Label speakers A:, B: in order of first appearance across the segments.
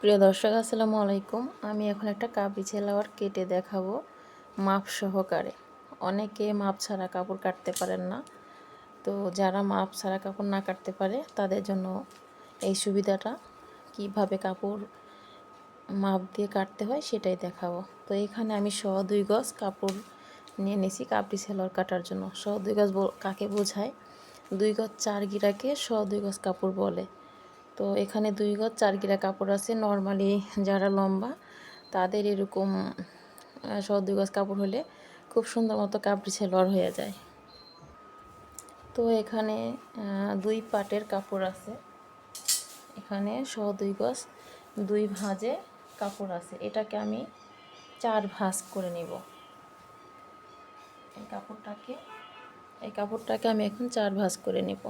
A: প্রিয় দর্শক আসসালামু আলাইকুম। আমি এখন একটা কাবলি সালোয়ার কেটে দেখাবো মাপ সহকারে। অনেকে মাপ ছাড়া কাপড় কাটতে পারেন না, তো যারা মাপ ছাড়া কাপড় না কাটতে পারে তাদের জন্য এই সুবিধাটা, কিভাবে কাপড় মাপ দিয়ে কাটতে হয় সেটাই দেখাবো। তো এখানে আমি 2 গজ কাপড় নিয়ে নিয়েছি কাবলি সালোয়ার কাটার জন্য। 2 গজ কাকে বোঝায়? 2 গজ 4 গিরাকে 2 গজ কাপড় বলে। তো এখানে 2 গজ 4 গিরা কাপড় আছে। নর্মালি যারা লম্বা তাদের এরকম 2 গজ কাপড় হলে খুব সুন্দর মতো কাবলি সালোয়ার হয়ে যায়। তো এখানে 2 পাটের কাপড় আছে। এখানে 2 গজ 2 ভাঁজে কাপড় আছে। এটাকে আমি 4 ভাঁজ করে নিব। এই কাপড়টাকে আমি এখন 4 ভাঁজ করে নিব।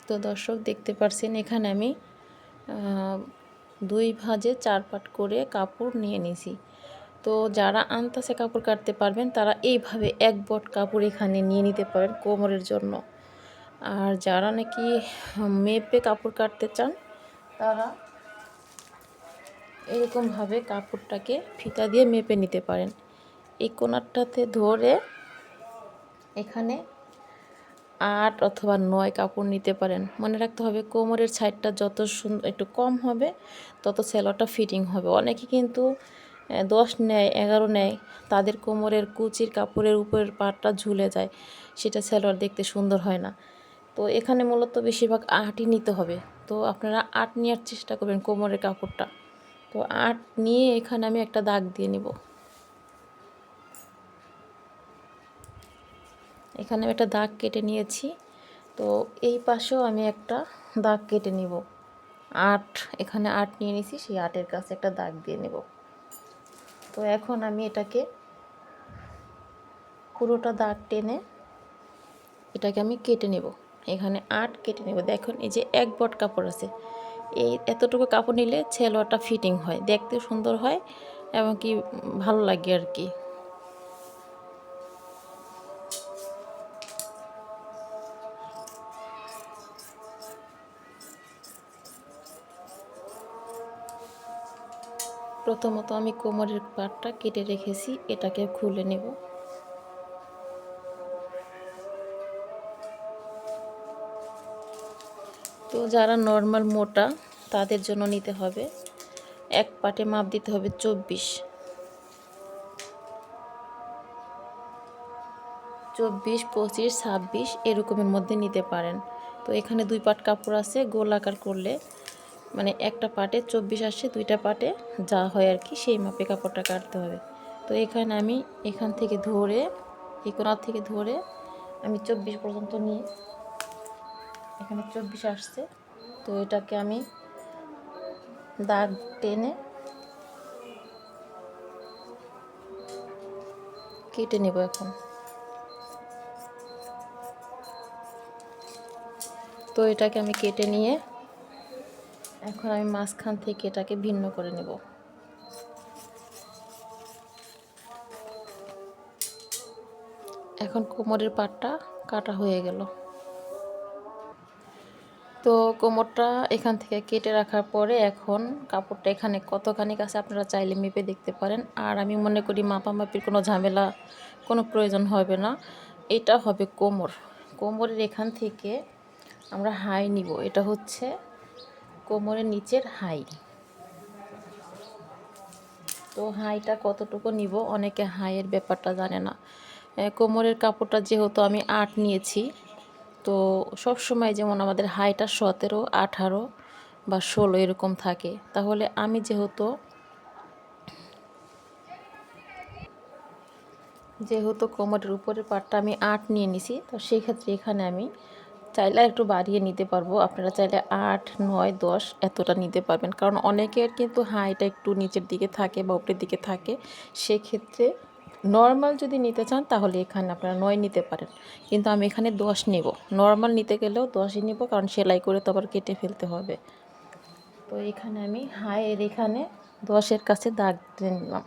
A: তো দর্শক দেখতে পাচ্ছেন এখানে আমি 2 ভাঁজে 4 পাট করে কাপড় নিয়ে নিছি। তো যারা আনতাসে কাপড় কাটতে পারবেন তারা এইভাবে এক বট কাপড় এখানে নিয়ে নিতে পারেন কোমরের জন্য। আর যারা নাকি মেপে কাপড় কাটতে চান তারা এরকমভাবে কাপড়টাকে ফিতা দিয়ে মেপে নিতে পারেন। এই কোণারটাতে ধরে এখানে 8 অথবা 9 কাপড় নিতে পারেন। মনে রাখতে হবে কোমরের সাইডটা যত একটু কম হবে তত সালোয়ারটা ফিটিং হবে। অনেকে কিন্তু 10 নেয়, 11 নেয়, তাদের কোমরের কুচির কাপড়ের উপরের পাটটা ঝুলে যায়, সেটা সালোয়ার দেখতে সুন্দর হয় না। তো এখানে মূলত বেশিরভাগ 8ই নিতে হবে। তো আপনারা 8 নেওয়ার চেষ্টা করবেন কোমরের কাপড়টা। তো 8 নিয়ে এখানে আমি একটা দাগ দিয়ে নিব। এখানে আমি একটা দাগ কেটে নিয়েছি। তো এই পাশেও আমি একটা দাগ কেটে নিব। 8 এখানে 8 নিয়ে নিয়েছি, সেই 8-এর কাছে একটা দাগ দিয়ে নেব। তো এখন আমি এটাকে পুরোটা দাগ টেনে এটাকে আমি কেটে নেব। এখানে 8 কেটে নেব। দেখুন এই যে এক বট কাপড় আছে, এই এতটুকু কাপড় নিলে সালোয়ারটা ফিটিং হয়, দেখতে সুন্দর হয় এবং কি ভালো লাগে আর কি। প্রথমত আমি কোমরের পাটটা কেটে রেখেছি, এটাকে খুলে নেব। তো যারা নর্মাল মোটা তাদের জন্য নিতে হবে, এক পাটে মাপ দিতে হবে 24, 25, 26 এরকমের মধ্যে নিতে পারেন। তো এখানে 2 পাট কাপড় আছে, গোল আকার করলে মানে একটা পাটে 24 আসে, 2টা পাটে যা হয় আর কি সেই মাপে কাপড়টা কাটতে হবে। তো এখানে আমি এখান থেকে ধরে, এই কোণা থেকে ধরে আমি 24 পর্যন্ত নিয়ে এখানে 24 আসছে। তো এটাকে আমি দাগ টেনে কেটে নেব। এখন তো এটাকে আমি কেটে নিয়ে এখন আমি মাঝখান থেকে এটাকে ভিন্ন করে নেব। এখন কোমরের পাটটা কাটা হয়ে গেল। তো কোমরটা এখান থেকে কেটে রাখার পরে এখন কাপড়টা এখানে কতখানি আছে আপনারা চাইলে মেপে দেখতে পারেন। আর আমি মনে করি মাপামাপির কোনো ঝামেলা, কোনো প্রয়োজন হবে না। এটা হবে কোমরের এখান থেকে আমরা হাই নিব। এটা হচ্ছে কোমরের নিচের হাই। তো হাইটা কতটুকু নিব, অনেকে হাইয়ের ব্যাপারটা জানে না। কোমরের কাপড়টা যেহেতু আমি 8 নিয়েছি, তো সব সময় যেমন আমাদের হাইটা 17, 18 বা 16 এরকম থাকে। তাহলে আমি যেহেতু কোমরের উপরের পাটটা আমি 8 নিয়ে নিছি, তো সেই ক্ষেত্রে এখানে আমি চাইলে একটু বাড়িয়ে নিতে পারবো। আপনারা চাইলে 8, 9, 10 এতটা নিতে পারবেন, কারণ অনেকের কিন্তু হাইটা একটু নিচের দিকে থাকে বা উপরের দিকে থাকে। সেক্ষেত্রে নর্মাল যদি নিতে চান তাহলে এখানে আপনারা 9 নিতে পারেন, কিন্তু আমি এখানে 10 নেব। নর্মাল নিতে গেলেও 10ই নেব, কারণ সেলাই করে তো আবার কেটে ফেলতে হবে। তো এখানে আমি হাইয়ের এখানে 10-এর কাছে দাগ দিয়ে নিলাম।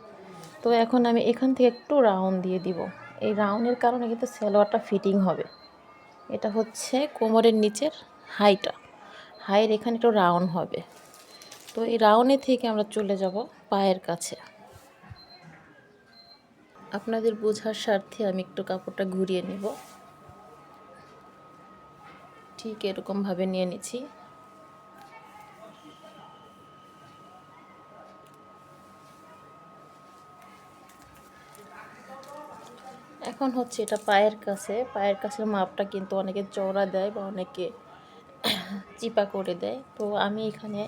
A: তো এখন আমি এখান থেকে একটু রাউন্ড দিয়ে দিব। এই রাউন্ডের কারণে কিন্তু সালোয়ারটা ফিটিং হবে। এটা হচ্ছে কোমরের নিচের হাইয়ের এখানে একটু রাউন্ড হবে। তো এই রাউন্ডে থেকে আমরা চলে যাব পায়ের কাছে। আপনাদের বোঝার স্বার্থে আমি একটু কাপড়টা ঘুরিয়ে নেব। ঠিক এরকমভাবে নিয়ে নিচ্ছি। এখন হচ্ছে এটা পায়ের কাছে মাপটা কিন্তু অনেকে চওড়া দেয় বা অনেকে চিপা করে দেয়। তো আমি এখানে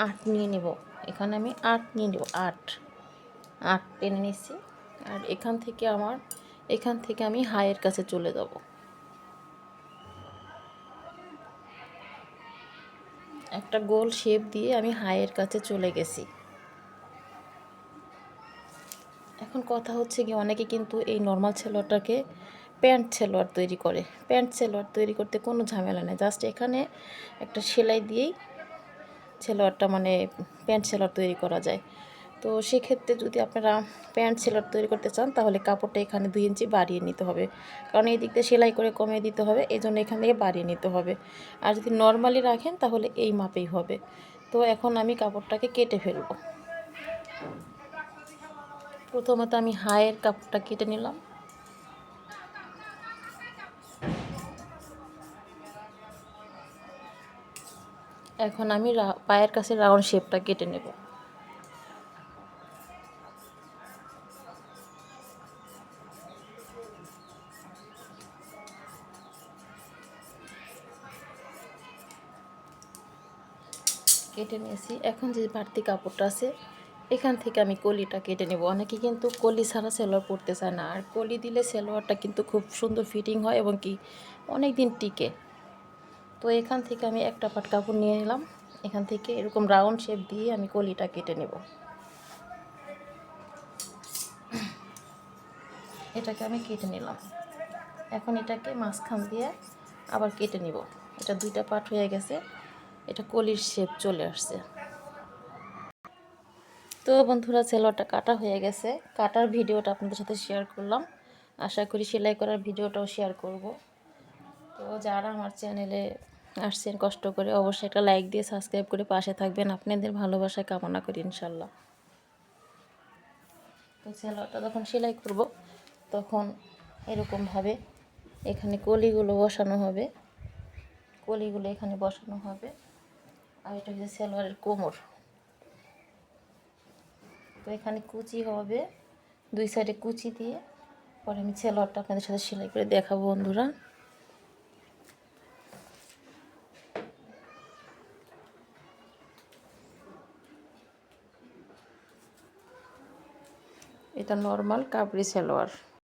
A: 8 নিয়ে নেব। এখানে আমি 8 নিয়ে নেব। 8 টেনে নিচ্ছি। আর এখান থেকে আমি হাইয়ের কাছে চলে যাব। একটা গোল শেপ দিয়ে আমি হাইয়ের কাছে চলে গেছি। এখন কথা হচ্ছে কি, অনেকে কিন্তু এই নর্মাল সালোয়ারটাকে প্যান্ট সালোয়ার তৈরি করে। প্যান্ট সালোয়ার তৈরি করতে কোনো ঝামেলা নেই, জাস্ট এখানে একটা সেলাই দিয়েই সালোয়ারটা মানে প্যান্ট সালোয়ার তৈরি করা যায়। তো সেক্ষেত্রে যদি আপনারা প্যান্ট সালোয়ার তৈরি করতে চান তাহলে কাপড়টা এখানে 2 ইঞ্চি বাড়িয়ে নিতে হবে, কারণ এই দিক দিয়ে সেলাই করে কমিয়ে দিতে হবে, এই জন্য এখান থেকে বাড়িয়ে নিতে হবে। আর যদি নর্মালি রাখেন তাহলে এই মাপেই হবে। তো এখন আমি কাপড়টাকে কেটে ফেলব। প্রথমত আমি হাইয়ের কাপড়টা কেটে নিলাম। এখন আমি পায়ের কাছে রাউন্ড শেপটা কেটে নেব। কেটে নিয়েছি। এখন যে বাড়তি কাপড়টা আছে এখান থেকে আমি কলিটা কেটে নেব। অনেকে কিন্তু কলি ছাড়া সালোয়ার পরতে চায় না, আর কলি দিলে সালোয়ারটা কিন্তু খুব সুন্দর ফিটিং হয় এবং কি অনেক দিন টিকে। তো এখান থেকে আমি একটা পাট কাপড় নিয়ে নিলাম। এখান থেকে এরকম রাউন্ড শেপ দিয়ে আমি কলিটা কেটে নেব। এটাকে আমি কেটে নিলাম। এখন এটাকে মাঝখান দিয়ে আবার কেটে নিব। এটা 2টা পার্ট হয়ে গেছে, এটা কলির শেপ চলে আসছে। তো বন্ধুরা, সালোয়ারটা কাটা হয়ে গেছে। কাটার ভিডিওটা আপনাদের সাথে শেয়ার করলাম। আশা করি সেলাই করার ভিডিওটাও শেয়ার করব। তো যারা আমার চ্যানেলে আসছেন কষ্ট করে, অবশ্যই একটা লাইক দিয়ে সাবস্ক্রাইব করে পাশে থাকবেন। আপনাদের ভালোবাসা কামনা করি ইনশাল্লাহ। তো সালোয়ারটা যখন সেলাই করব তখন এরকমভাবে এখানে কলিগুলো বসানো হবে। কলিগুলো এখানে বসানো হবে। আর এটা হচ্ছে সালোয়ারের কোমর। তো এখানে কুচি হবে, 2 সাইডে কুচি দিয়ে পরে আমি সালোয়ারটা আপনাদের সাথে সেলাই করে দেখাবো বন্ধুরা। এটা নর্মাল কাপড়ি সালোয়ার।